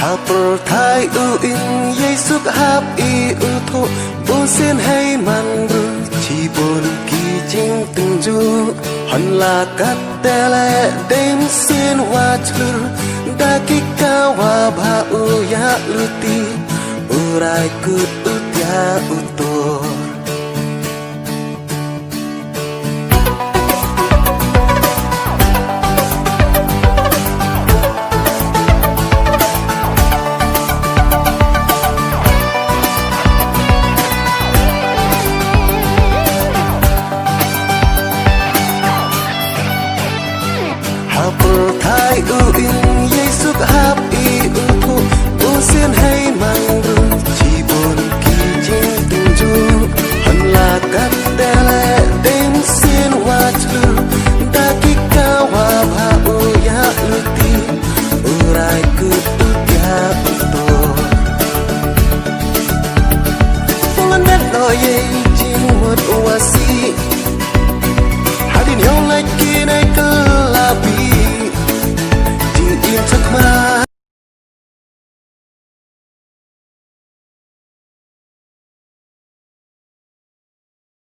Hapur thai u in Yesuk hap i u tho Bôn sen hay man ru Chi bôn ki jing từng ju Hon la kat tele Dem sen wa chur Da ki ka wa ba u ya luti Urai kut u tia u tor Hapur thai u in Yesuk hap i u thu Bôn sen hay mang ru Chi bôn ki jing từng ju Hon la kat tele Dem sen wa chur Da ki ka wa ba u ya luti Urai kut u tia u tor Pongan net lo ye jing mut wa si